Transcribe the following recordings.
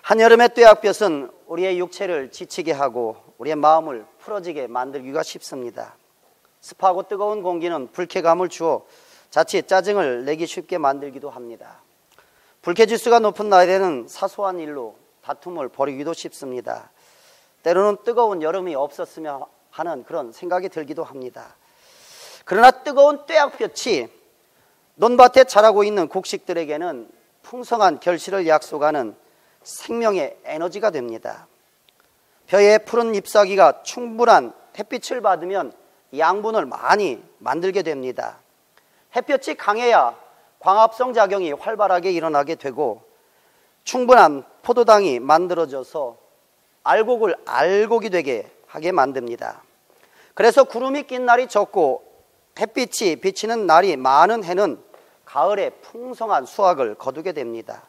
한여름의 뙤약볕은 우리의 육체를 지치게 하고 우리의 마음을 풀어지게 만들기가 쉽습니다. 습하고 뜨거운 공기는 불쾌감을 주어 자칫 짜증을 내기 쉽게 만들기도 합니다. 불쾌지수가 높은 날에는 사소한 일로 다툼을 벌이기도 쉽습니다. 때로는 뜨거운 여름이 없었으면 하는 그런 생각이 들기도 합니다. 그러나 뜨거운 뙤약볕이 논밭에 자라고 있는 곡식들에게는 풍성한 결실을 약속하는 생명의 에너지가 됩니다. 벼의 푸른 잎사귀가 충분한 햇빛을 받으면 양분을 많이 만들게 됩니다. 햇볕이 강해야 광합성 작용이 활발하게 일어나게 되고 충분한 포도당이 만들어져서 알곡을 알곡이 되게 하게 만듭니다. 그래서 구름이 낀 날이 적고 햇빛이 비치는 날이 많은 해는 가을에 풍성한 수확을 거두게 됩니다.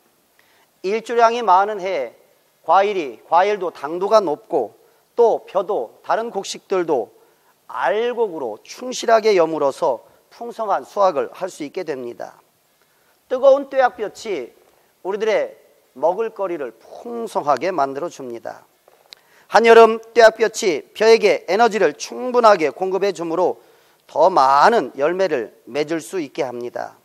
일주량이 많은 해에 과일도 당도가 높고 또 벼도 다른 곡식들도 알곡으로 충실하게 여물어서 풍성한 수확을 할 수 있게 됩니다. 뜨거운 뙤약볕이 우리들의 먹을거리를 풍성하게 만들어 줍니다. 한여름 뙤약볕이 벼에게 에너지를 충분하게 공급해 주므로 더 많은 열매를 맺을 수 있게 합니다.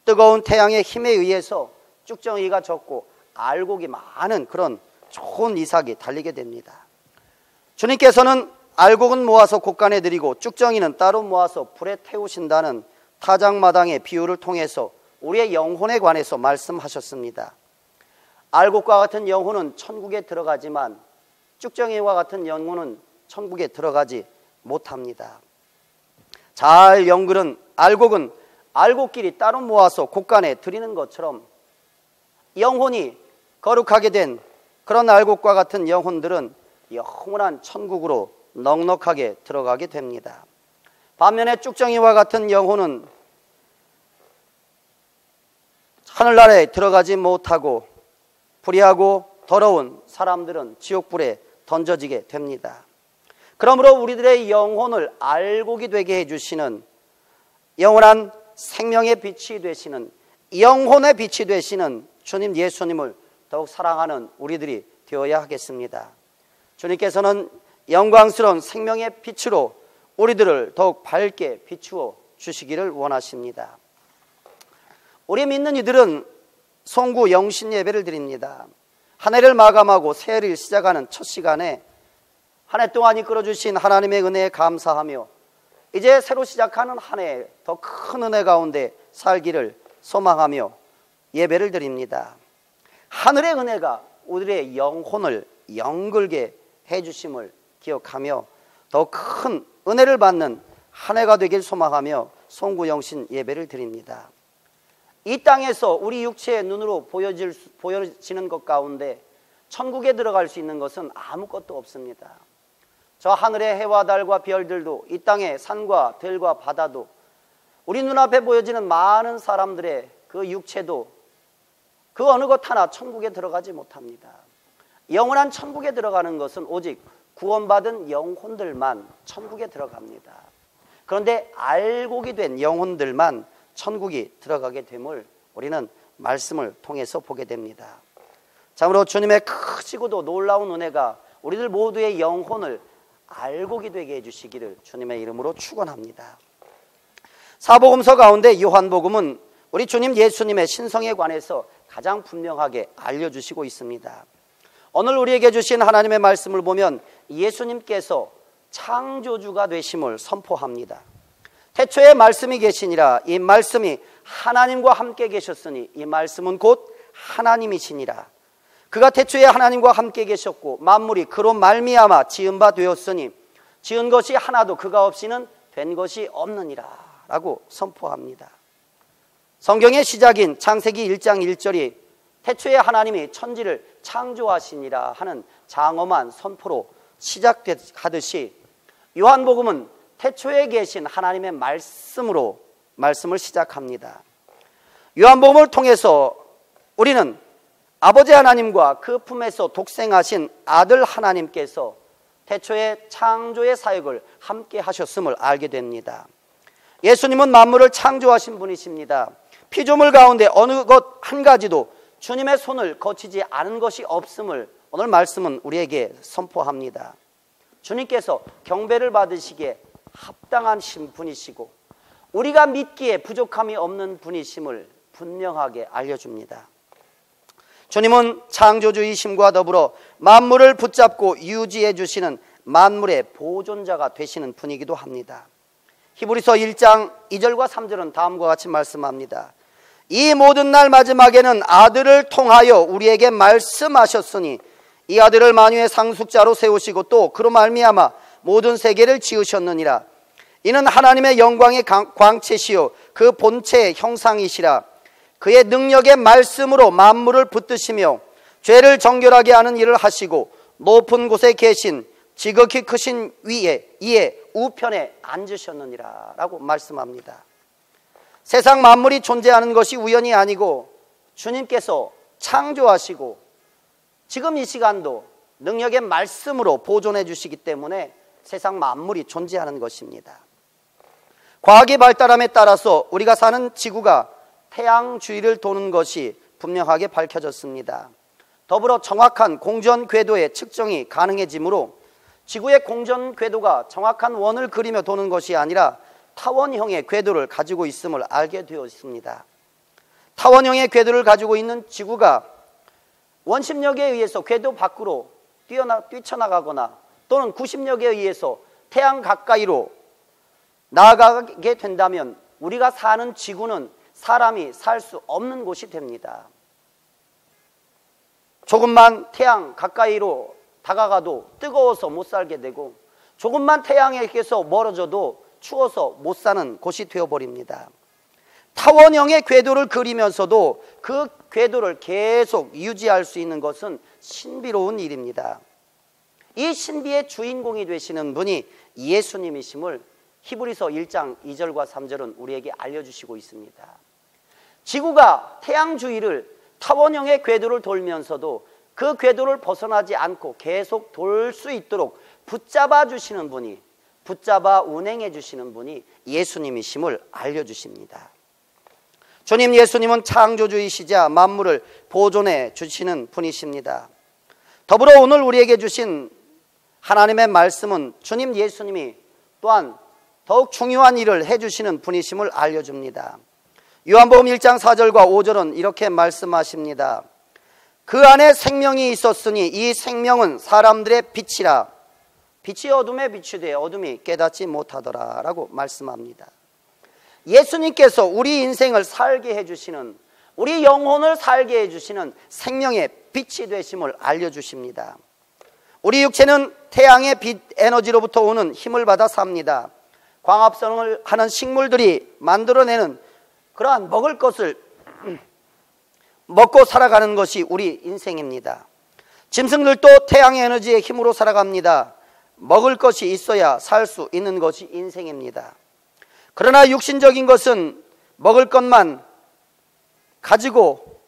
뜨거운 태양의 힘에 의해서 쭉정이가 적고 알곡이 많은 그런 좋은 이삭이 달리게 됩니다. 주님께서는 알곡은 모아서 곡간에 드리고 쭉정이는 따로 모아서 불에 태우신다는 타작마당의 비유를 통해서 우리의 영혼에 관해서 말씀하셨습니다. 알곡과 같은 영혼은 천국에 들어가지만 쭉정이와 같은 영혼은 천국에 들어가지 못합니다. 잘 연그른 알곡은 알곡끼리 따로 모아서 곡간에 드리는 것처럼 영혼이 거룩하게 된 그런 알곡과 같은 영혼들은 영원한 천국으로 넉넉하게 들어가게 됩니다. 반면에 쭉정이와 같은 영혼은 하늘나라에 들어가지 못하고 불의하고 더러운 사람들은 지옥불에 던져지게 됩니다. 그러므로 우리들의 영혼을 알곡이 되게 해주시는 영원한 생명의 빛이 되시는 영혼의 빛이 되시는 주님 예수님을 더욱 사랑하는 우리들이 되어야 하겠습니다. 주님께서는 영광스러운 생명의 빛으로 우리들을 더욱 밝게 비추어 주시기를 원하십니다. 우리 믿는 이들은 송구 영신 예배를 드립니다. 한 해를 마감하고 새 해를 시작하는 첫 시간에 한 해 동안 이끌어 주신 하나님의 은혜에 감사하며 이제 새로 시작하는 한 해 더 큰 은혜 가운데 살기를 소망하며 예배를 드립니다. 하늘의 은혜가 우리의 영혼을 영글게 해주심을 기억하며 더 큰 은혜를 받는 한 해가 되길 소망하며 송구영신 예배를 드립니다. 이 땅에서 우리 육체의 눈으로 보여지는 것 가운데 천국에 들어갈 수 있는 것은 아무것도 없습니다. 저 하늘의 해와 달과 별들도 이 땅의 산과 들과 바다도 우리 눈앞에 보여지는 많은 사람들의 그 육체도 그 어느 것 하나 천국에 들어가지 못합니다. 영원한 천국에 들어가는 것은 오직 구원받은 영혼들만 천국에 들어갑니다. 그런데 알곡이 된 영혼들만 천국이 들어가게 됨을 우리는 말씀을 통해서 보게 됩니다. 참으로 주님의 크시고도 놀라운 은혜가 우리들 모두의 영혼을 알곡이 되게 해주시기를 주님의 이름으로 축원합니다. 사복음서 가운데 요한복음은 우리 주님 예수님의 신성에 관해서 가장 분명하게 알려주시고 있습니다. 오늘 우리에게 주신 하나님의 말씀을 보면 예수님께서 창조주가 되심을 선포합니다. 태초에 말씀이 계시니라. 이 말씀이 하나님과 함께 계셨으니 이 말씀은 곧 하나님이시니라. 그가 태초에 하나님과 함께 계셨고 만물이 그로 말미암아 지은 바 되었으니 지은 것이 하나도 그가 없이는 된 것이 없느니라 라고 선포합니다. 성경의 시작인 창세기 1장 1절이 태초에 하나님이 천지를 창조하시니라 하는 장엄한 선포로 시작하듯이 요한복음은 태초에 계신 하나님의 말씀으로 말씀을 시작합니다. 요한복음을 통해서 우리는 아버지 하나님과 그 품에서 독생하신 아들 하나님께서 태초에 창조의 사역을 함께 하셨음을 알게 됩니다. 예수님은 만물을 창조하신 분이십니다. 피조물 가운데 어느 것 한 가지도 주님의 손을 거치지 않은 것이 없음을 오늘 말씀은 우리에게 선포합니다. 주님께서 경배를 받으시기에 합당한 분이시고 우리가 믿기에 부족함이 없는 분이심을 분명하게 알려줍니다. 주님은 창조주이심과 더불어 만물을 붙잡고 유지해 주시는 만물의 보존자가 되시는 분이기도 합니다. 히브리서 1장 2절과 3절은 다음과 같이 말씀합니다. 이 모든 날 마지막에는 아들을 통하여 우리에게 말씀하셨으니 이 아들을 만유의 상속자로 세우시고 또 그로 말미암아 모든 세계를 지으셨느니라. 이는 하나님의 영광의 광채시요 그 본체의 형상이시라. 그의 능력의 말씀으로 만물을 붙드시며 죄를 정결하게 하는 일을 하시고 높은 곳에 계신 지극히 크신 이에 우편에 앉으셨느니라 라고 말씀합니다. 세상 만물이 존재하는 것이 우연이 아니고 주님께서 창조하시고 지금 이 시간도 능력의 말씀으로 보존해 주시기 때문에 세상 만물이 존재하는 것입니다. 과학의 발달함에 따라서 우리가 사는 지구가 태양 주위를 도는 것이 분명하게 밝혀졌습니다. 더불어 정확한 공전 궤도의 측정이 가능해지므로 지구의 공전 궤도가 정확한 원을 그리며 도는 것이 아니라 타원형의 궤도를 가지고 있음을 알게 되었습니다. 타원형의 궤도를 가지고 있는 지구가 원심력에 의해서 궤도 밖으로 뛰쳐나가거나 또는 구심력에 의해서 태양 가까이로 나아가게 된다면 우리가 사는 지구는 사람이 살 수 없는 곳이 됩니다. 조금만 태양 가까이로 다가가도 뜨거워서 못 살게 되고 조금만 태양에게서 멀어져도 추워서 못 사는 곳이 되어버립니다. 타원형의 궤도를 그리면서도 그 궤도를 계속 유지할 수 있는 것은 신비로운 일입니다. 이 신비의 주인공이 되시는 분이 예수님이심을 히브리서 1장 2절과 3절은 우리에게 알려주시고 있습니다. 지구가 태양 주위를 타원형의 궤도를 돌면서도 그 궤도를 벗어나지 않고 계속 돌 수 있도록 붙잡아 주시는 분이, 붙잡아 운행해 주시는 분이 예수님이심을 알려주십니다. 주님 예수님은 창조주이시자 만물을 보존해 주시는 분이십니다. 더불어 오늘 우리에게 주신 하나님의 말씀은 주님 예수님이 또한 더욱 중요한 일을 해주시는 분이심을 알려줍니다. 요한복음 1장 4절과 5절은 이렇게 말씀하십니다. 그 안에 생명이 있었으니 이 생명은 사람들의 빛이라. 빛이 어둠에 비추되 어둠이 깨닫지 못하더라 라고 말씀합니다. 예수님께서 우리 인생을 살게 해주시는, 우리 영혼을 살게 해주시는 생명의 빛이 되심을 알려주십니다. 우리 육체는 태양의 빛 에너지로부터 오는 힘을 받아 삽니다. 광합성을 하는 식물들이 만들어내는 그러한 먹을 것을 먹고 살아가는 것이 우리 인생입니다. 짐승들도 태양의 에너지의 힘으로 살아갑니다. 먹을 것이 있어야 살 수 있는 것이 인생입니다. 그러나 육신적인 것은 먹을 것만 가지고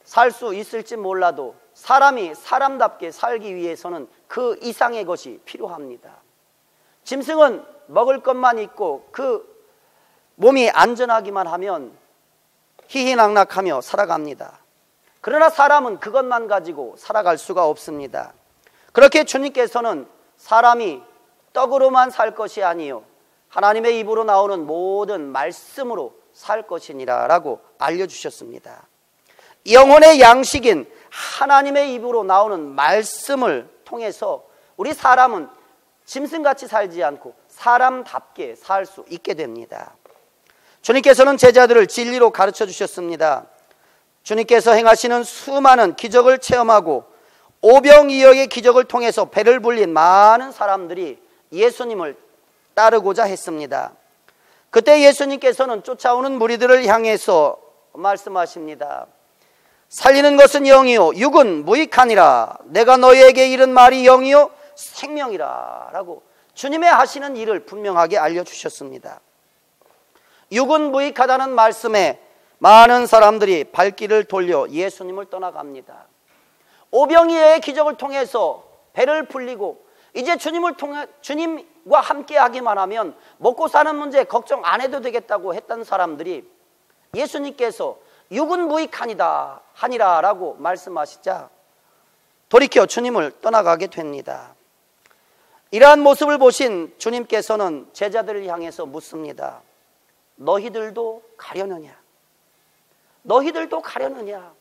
살 수 있을지 몰라도 사람이 사람답게 살기 위해서는 그 이상의 것이 필요합니다. 짐승은 먹을 것만 있고 그 몸이 안전하기만 하면 희희낙낙하며 살아갑니다. 그러나 사람은 그것만 가지고 살아갈 수가 없습니다. 그렇게 주님께서는 사람이 떡으로만 살 것이 아니요 하나님의 입으로 나오는 모든 말씀으로 살 것이니라 라고 알려주셨습니다. 영혼의 양식인 하나님의 입으로 나오는 말씀을 통해서 우리 사람은 짐승같이 살지 않고 사람답게 살 수 있게 됩니다. 주님께서는 제자들을 진리로 가르쳐 주셨습니다. 주님께서 행하시는 수많은 기적을 체험하고 오병이어의 기적을 통해서 배를 불린 많은 사람들이 예수님을 따르고자 했습니다. 그때 예수님께서는 쫓아오는 무리들을 향해서 말씀하십니다. 살리는 것은 영이요 육은 무익하니라. 내가 너희에게 이른 말이 영이요 생명이라 라고 주님의 하시는 일을 분명하게 알려주셨습니다. 육은 무익하다는 말씀에 많은 사람들이 발길을 돌려 예수님을 떠나갑니다. 오병이어의 기적을 통해서 배를 불리고 이제 주님과 함께 하기만 하면 먹고 사는 문제 걱정 안 해도 되겠다고 했던 사람들이 예수님께서 육은 무익하니라라고 말씀하시자 돌이켜 주님을 떠나가게 됩니다. 이러한 모습을 보신 주님께서는 제자들을 향해서 묻습니다. 너희들도 가려느냐? 너희들도 가려느냐?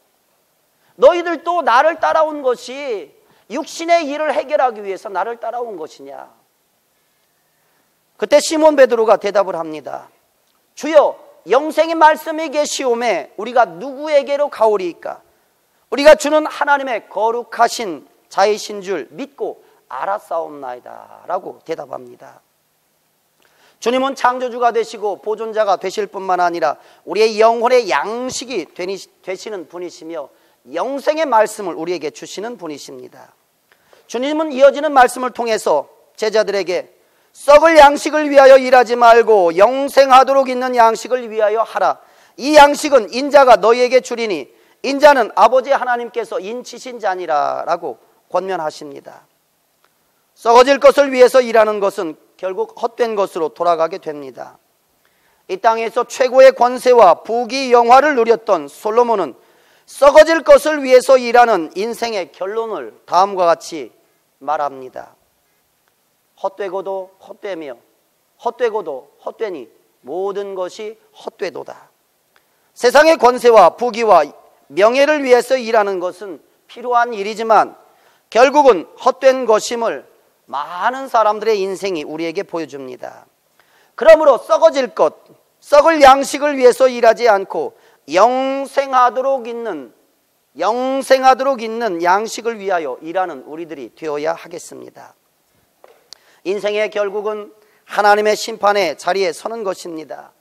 너희들도 나를 따라온 것이 육신의 일을 해결하기 위해서 나를 따라온 것이냐? 그때 시몬 베드로가 대답을 합니다. 주여, 영생의 말씀이 계시오매 우리가 누구에게로 가오리이까? 우리가 주는 하나님의 거룩하신 자이신 줄 믿고 알았사옵나이다 라고 대답합니다. 주님은 창조주가 되시고 보존자가 되실 뿐만 아니라 우리의 영혼의 양식이 되시는 분이시며 영생의 말씀을 우리에게 주시는 분이십니다. 주님은 이어지는 말씀을 통해서 제자들에게 썩을 양식을 위하여 일하지 말고 영생하도록 있는 양식을 위하여 하라. 이 양식은 인자가 너희에게 주리니 인자는 아버지 하나님께서 인치신 자니라 라고 권면하십니다. 썩어질 것을 위해서 일하는 것은 결국 헛된 것으로 돌아가게 됩니다. 이 땅에서 최고의 권세와 부귀 영화를 누렸던 솔로몬은 썩어질 것을 위해서 일하는 인생의 결론을 다음과 같이 말합니다. 헛되고도 헛되며 헛되고도 헛되니 모든 것이 헛되도다. 세상의 권세와 부귀와 명예를 위해서 일하는 것은 필요한 일이지만 결국은 헛된 것임을 많은 사람들의 인생이 우리에게 보여줍니다. 그러므로 썩어질 것, 썩을 양식을 위해서 일하지 않고 영생하도록 있는 양식을 위하여 일하는 우리들이 되어야 하겠습니다. 인생의 결국은 하나님의 심판의 자리에 서는 것입니다.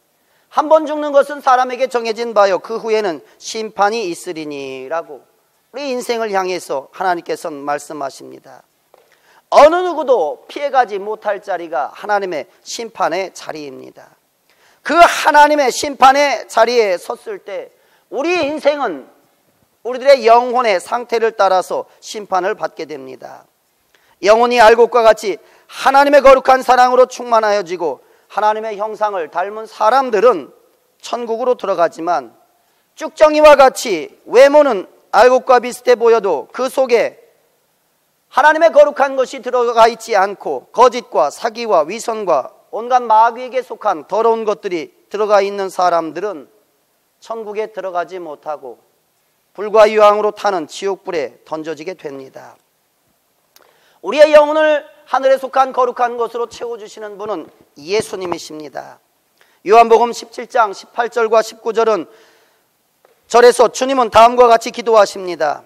한 번 죽는 것은 사람에게 정해진 바요 그 후에는 심판이 있으리니 라고 우리 인생을 향해서 하나님께서는 말씀하십니다. 어느 누구도 피해가지 못할 자리가 하나님의 심판의 자리입니다. 그 하나님의 심판의 자리에 섰을 때 우리 인생은 우리들의 영혼의 상태를 따라서 심판을 받게 됩니다. 영혼이 알곡과 같이 하나님의 거룩한 사랑으로 충만하여지고 하나님의 형상을 닮은 사람들은 천국으로 들어가지만 쭉정이와 같이 외모는 알곡과 비슷해 보여도 그 속에 하나님의 거룩한 것이 들어가 있지 않고 거짓과 사기와 위선과 온갖 마귀에게 속한 더러운 것들이 들어가 있는 사람들은 천국에 들어가지 못하고 불과 유황으로 타는 지옥불에 던져지게 됩니다. 우리의 영혼을 하늘에 속한 거룩한 것으로 채워주시는 분은 예수님이십니다. 요한복음 17장 18절과 19절은 절에서 주님은 다음과 같이 기도하십니다.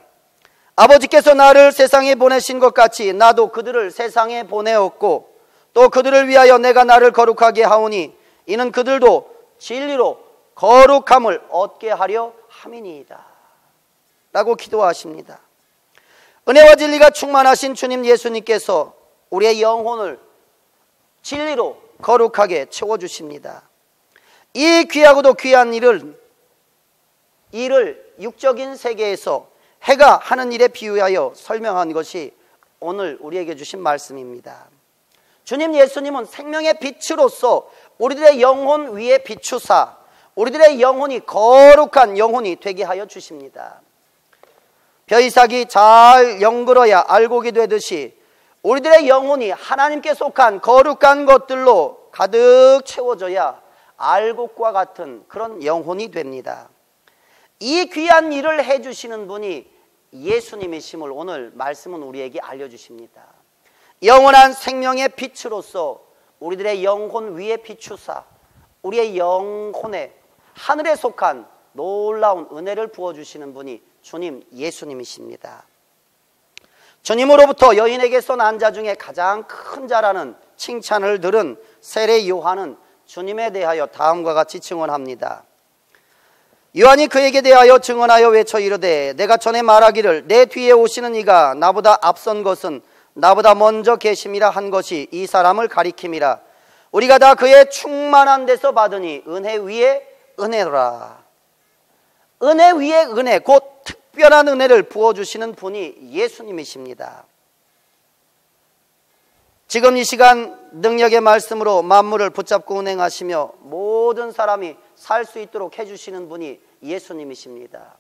아버지께서 나를 세상에 보내신 것 같이 나도 그들을 세상에 보내었고 또 그들을 위하여 내가 나를 거룩하게 하오니 이는 그들도 진리로 거룩함을 얻게 하려 함이니이다 라고 기도하십니다. 은혜와 진리가 충만하신 주님 예수님께서 우리의 영혼을 진리로 거룩하게 채워주십니다. 이 귀하고도 귀한 일을 육적인 세계에서 해가 하는 일에 비유하여 설명한 것이 오늘 우리에게 주신 말씀입니다. 주님 예수님은 생명의 빛으로서 우리들의 영혼 위에 비추사 우리들의 영혼이 거룩한 영혼이 되게 하여 주십니다. 벼이삭이 잘 연글어야 알곡이 되듯이 우리들의 영혼이 하나님께 속한 거룩한 것들로 가득 채워져야 알곡과 같은 그런 영혼이 됩니다. 이 귀한 일을 해주시는 분이 예수님이심을 오늘 말씀은 우리에게 알려주십니다. 영원한 생명의 빛으로서 우리들의 영혼 위에 비추사 우리의 영혼에 하늘에 속한 놀라운 은혜를 부어주시는 분이 주님 예수님이십니다. 주님으로부터 여인에게 쏜 자 중에 가장 큰 자라는 칭찬을 들은 세례 요한은 주님에 대하여 다음과 같이 증언합니다. 요한이 그에게 대하여 증언하여 외쳐 이르되 내가 전에 말하기를 내 뒤에 오시는 이가 나보다 앞선 것은 나보다 먼저 계심이라 한 것이 이 사람을 가리킴이라. 우리가 다 그의 충만한 데서 받으니 은혜 위에 은혜라. 은혜 위에 은혜, 곧 특별한 은혜를 부어주시는 분이 예수님이십니다. 지금 이 시간 능력의 말씀으로 만물을 붙잡고 운행하시며 모든 사람이 살 수 있도록 해주시는 분이 예수님이십니다.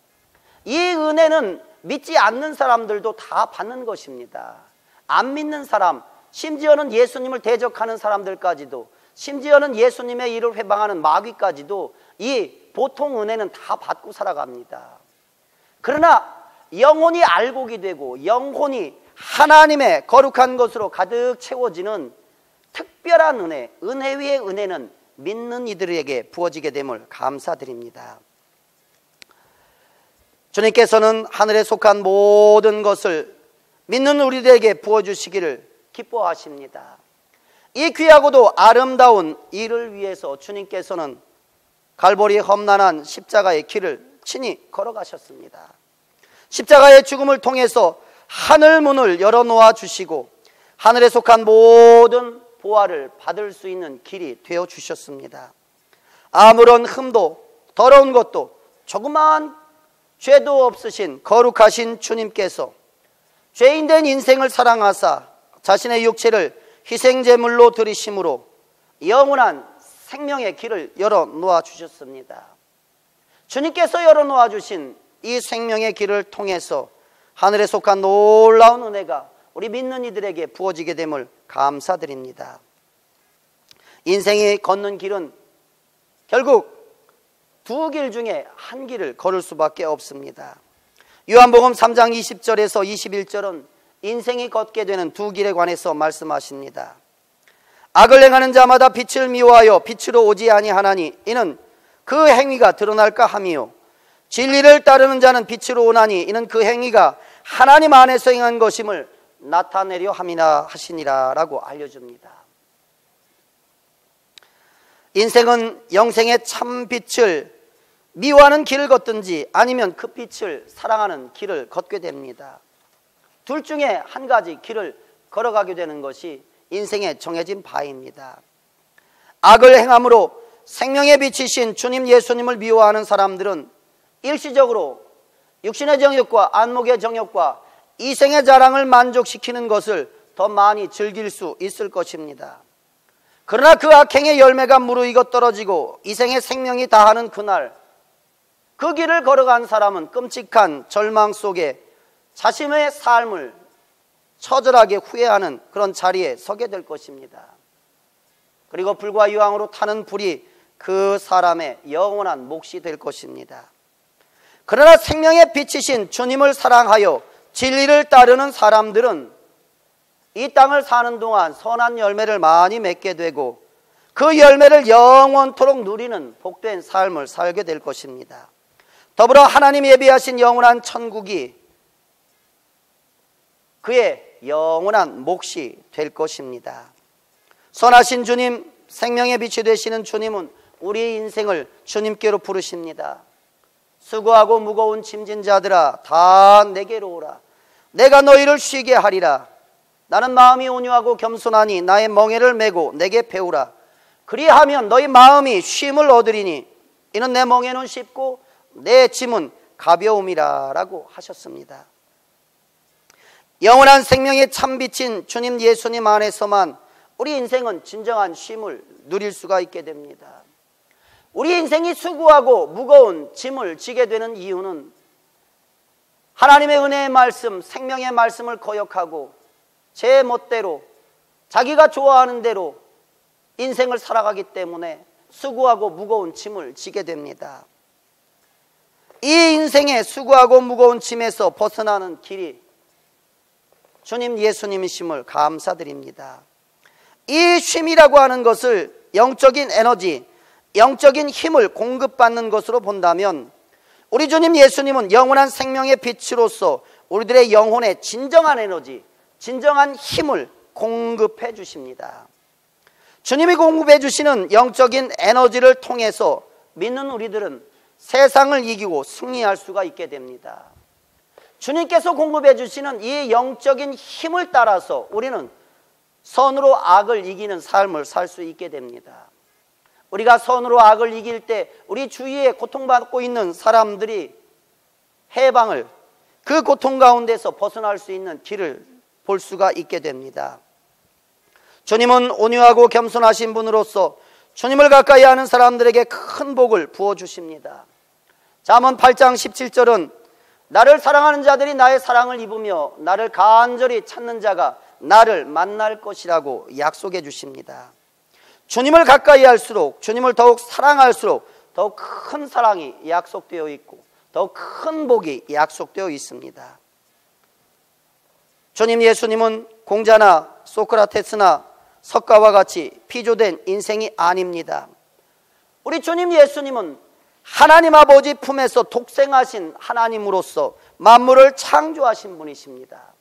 이 은혜는 믿지 않는 사람들도 다 받는 것입니다. 안 믿는 사람, 심지어는 예수님을 대적하는 사람들까지도, 심지어는 예수님의 일을 회방하는 마귀까지도 이 보통 은혜는 다 받고 살아갑니다. 그러나 영혼이 알곡이 되고 영혼이 하나님의 거룩한 것으로 가득 채워지는 특별한 은혜, 은혜 위의 은혜는 믿는 이들에게 부어지게 됨을 감사드립니다. 주님께서는 하늘에 속한 모든 것을 믿는 우리들에게 부어주시기를 기뻐하십니다. 이 귀하고도 아름다운 일을 위해서 주님께서는 갈보리 험난한 십자가의 길을 친히 걸어가셨습니다. 십자가의 죽음을 통해서 하늘 문을 열어놓아 주시고 하늘에 속한 모든 보화를 받을 수 있는 길이 되어 주셨습니다. 아무런 흠도 더러운 것도 조그마한 죄도 없으신 거룩하신 주님께서 죄인된 인생을 사랑하사 자신의 육체를 희생제물로 드리심으로 영원한 생명의 길을 열어놓아 주셨습니다. 주님께서 열어놓아 주신 이 생명의 길을 통해서 하늘에 속한 놀라운 은혜가 우리 믿는 이들에게 부어지게 됨을 감사드립니다. 인생이 걷는 길은 결국 두 길 중에 한 길을 걸을 수밖에 없습니다. 요한복음 3장 20절에서 21절은 인생이 걷게 되는 두 길에 관해서 말씀하십니다. 악을 행하는 자마다 빛을 미워하여 빛으로 오지 아니하나니 이는 그 행위가 드러날까 함이요 진리를 따르는 자는 빛으로 오나니 이는 그 행위가 하나님 안에서 행한 것임을 나타내려 함이나 하시니라 라고 알려줍니다. 인생은 영생의 참 빛을 미워하는 길을 걷든지 아니면 그 빛을 사랑하는 길을 걷게 됩니다. 둘 중에 한 가지 길을 걸어가게 되는 것이 인생의 정해진 바입니다. 악을 행함으로 생명의 빛이신 주님 예수님을 미워하는 사람들은 일시적으로 육신의 정욕과 안목의 정욕과 이생의 자랑을 만족시키는 것을 더 많이 즐길 수 있을 것입니다. 그러나 그 악행의 열매가 무르익어 떨어지고 이생의 생명이 다하는 그날 그 길을 걸어간 사람은 끔찍한 절망 속에 자신의 삶을 처절하게 후회하는 그런 자리에 서게 될 것입니다. 그리고 불과 유황으로 타는 불이 그 사람의 영원한 몫이 될 것입니다. 그러나 생명의 빛이신 주님을 사랑하여 진리를 따르는 사람들은 이 땅을 사는 동안 선한 열매를 많이 맺게 되고 그 열매를 영원토록 누리는 복된 삶을 살게 될 것입니다. 더불어 하나님이 예비하신 영원한 천국이 그의 영원한 몫이 될 것입니다. 선하신 주님, 생명의 빛이 되시는 주님은 우리의 인생을 주님께로 부르십니다. 수고하고 무거운 짐진 자들아 다 내게로 오라. 내가 너희를 쉬게 하리라. 나는 마음이 온유하고 겸손하니 나의 멍에를 메고 내게 배우라. 그리하면 너희 마음이 쉼을 얻으리니 이는 내 멍에는 쉽고 내 짐은 가벼움이라 라고 하셨습니다. 영원한 생명의 참빛인 주님 예수님 안에서만 우리 인생은 진정한 쉼을 누릴 수가 있게 됩니다. 우리 인생이 수고하고 무거운 짐을 지게 되는 이유는 하나님의 은혜의 말씀, 생명의 말씀을 거역하고 제 멋대로 자기가 좋아하는 대로 인생을 살아가기 때문에 수고하고 무거운 짐을 지게 됩니다. 이 인생의 수고하고 무거운 짐에서 벗어나는 길이 주님 예수님이심을 감사드립니다. 이 쉼이라고 하는 것을 영적인 에너지, 영적인 힘을 공급받는 것으로 본다면 우리 주님 예수님은 영원한 생명의 빛으로서 우리들의 영혼에 진정한 에너지, 진정한 힘을 공급해 주십니다. 주님이 공급해 주시는 영적인 에너지를 통해서 믿는 우리들은 세상을 이기고 승리할 수가 있게 됩니다. 주님께서 공급해 주시는 이 영적인 힘을 따라서 우리는 선으로 악을 이기는 삶을 살 수 있게 됩니다. 우리가 선으로 악을 이길 때 우리 주위에 고통받고 있는 사람들이 해방을, 그 고통 가운데서 벗어날 수 있는 길을 볼 수가 있게 됩니다. 주님은 온유하고 겸손하신 분으로서 주님을 가까이 하는 사람들에게 큰 복을 부어주십니다. 잠언 8장 17절은 나를 사랑하는 자들이 나의 사랑을 입으며 나를 간절히 찾는 자가 나를 만날 것이라고 약속해 주십니다. 주님을 가까이 할수록, 주님을 더욱 사랑할수록 더욱 큰 사랑이 약속되어 있고 더욱 큰 복이 약속되어 있습니다. 주님 예수님은 공자나 소크라테스나 석가와 같이 피조된 인생이 아닙니다. 우리 주님 예수님은 하나님 아버지 품에서 독생하신 하나님으로서 만물을 창조하신 분이십니다.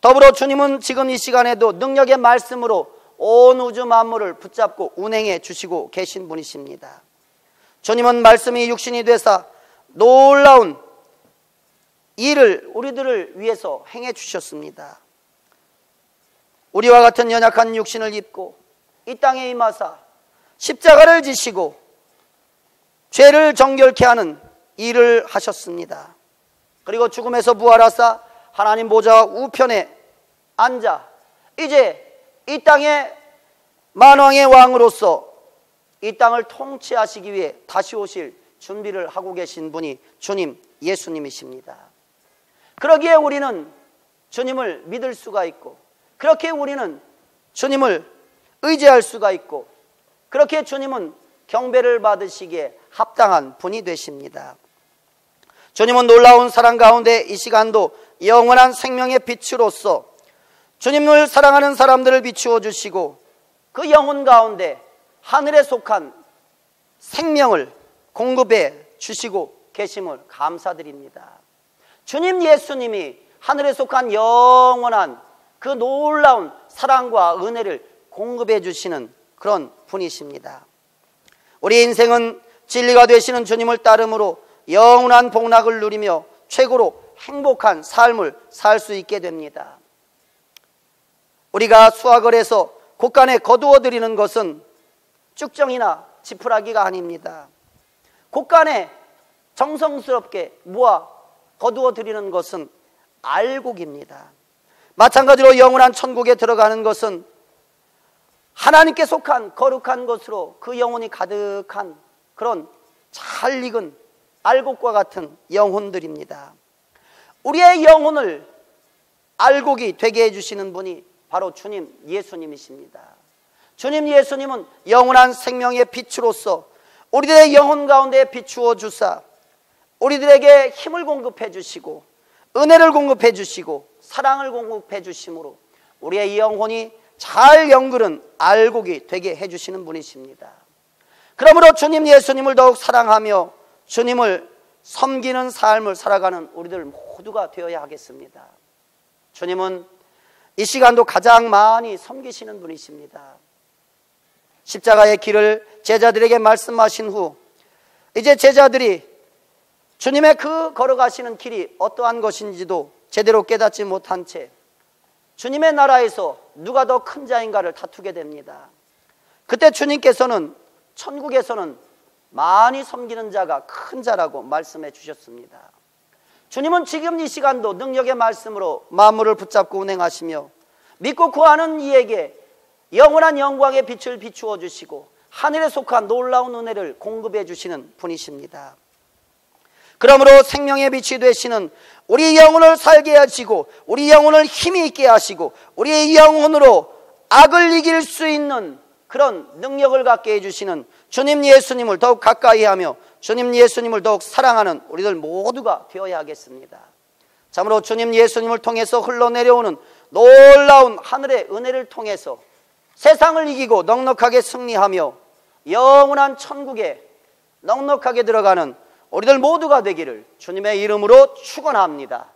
더불어 주님은 지금 이 시간에도 능력의 말씀으로 온 우주 만물을 붙잡고 운행해 주시고 계신 분이십니다. 주님은 말씀이 육신이 되사 놀라운 일을 우리들을 위해서 행해 주셨습니다. 우리와 같은 연약한 육신을 입고 이 땅에 임하사 십자가를 지시고 죄를 정결케 하는 일을 하셨습니다. 그리고 죽음에서 부활하사 하나님 보좌 우편에 앉아 이제 이 땅의 만왕의 왕으로서 이 땅을 통치하시기 위해 다시 오실 준비를 하고 계신 분이 주님 예수님이십니다. 그러기에 우리는 주님을 믿을 수가 있고, 그렇게 우리는 주님을 의지할 수가 있고, 그렇게 주님은 경배를 받으시기에 합당한 분이 되십니다. 주님은 놀라운 사랑 가운데 이 시간도 영원한 생명의 빛으로서 주님을 사랑하는 사람들을 비추어 주시고 그 영혼 가운데 하늘에 속한 생명을 공급해 주시고 계심을 감사드립니다. 주님 예수님이 하늘에 속한 영원한 그 놀라운 사랑과 은혜를 공급해 주시는 그런 분이십니다. 우리 인생은 진리가 되시는 주님을 따름으로 영원한 복락을 누리며 최고로 행복한 삶을 살 수 있게 됩니다. 우리가 수확을 해서 곳간에 거두어 드리는 것은 쭉정이나 지푸라기가 아닙니다. 곳간에 정성스럽게 모아 거두어 드리는 것은 알곡입니다. 마찬가지로 영원한 천국에 들어가는 것은 하나님께 속한 거룩한 것으로 그 영혼이 가득한 그런 잘 익은 알곡과 같은 영혼들입니다. 우리의 영혼을 알곡이 되게 해주시는 분이 바로 주님 예수님이십니다. 주님 예수님은 영원한 생명의 빛으로서 우리들의 영혼 가운데 비추어 주사 우리들에게 힘을 공급해 주시고 은혜를 공급해 주시고 사랑을 공급해 주심으로 우리의 영혼이 잘 연그른 알곡이 되게 해주시는 분이십니다. 그러므로 주님 예수님을 더욱 사랑하며 주님을 섬기는 삶을 살아가는 우리들 모두가 되어야 하겠습니다. 주님은 이 시간도 가장 많이 섬기시는 분이십니다. 십자가의 길을 제자들에게 말씀하신 후 이제 제자들이 주님의 그 걸어가시는 길이 어떠한 것인지도 제대로 깨닫지 못한 채 주님의 나라에서 누가 더 큰 자인가를 다투게 됩니다. 그때 주님께서는 천국에서는 많이 섬기는 자가 큰 자라고 말씀해 주셨습니다. 주님은 지금 이 시간도 능력의 말씀으로 만물을 붙잡고 운행하시며 믿고 구하는 이에게 영원한 영광의 빛을 비추어 주시고 하늘에 속한 놀라운 은혜를 공급해 주시는 분이십니다. 그러므로 생명의 빛이 되시는 우리 영혼을 살게 하시고 우리 영혼을 힘이 있게 하시고 우리의 영혼으로 악을 이길 수 있는 그런 능력을 갖게 해주시는 주님 예수님을 더욱 가까이 하며 주님 예수님을 더욱 사랑하는 우리들 모두가 되어야 하겠습니다. 참으로 주님 예수님을 통해서 흘러내려오는 놀라운 하늘의 은혜를 통해서 세상을 이기고 넉넉하게 승리하며 영원한 천국에 넉넉하게 들어가는 우리들 모두가 되기를 주님의 이름으로 축원합니다.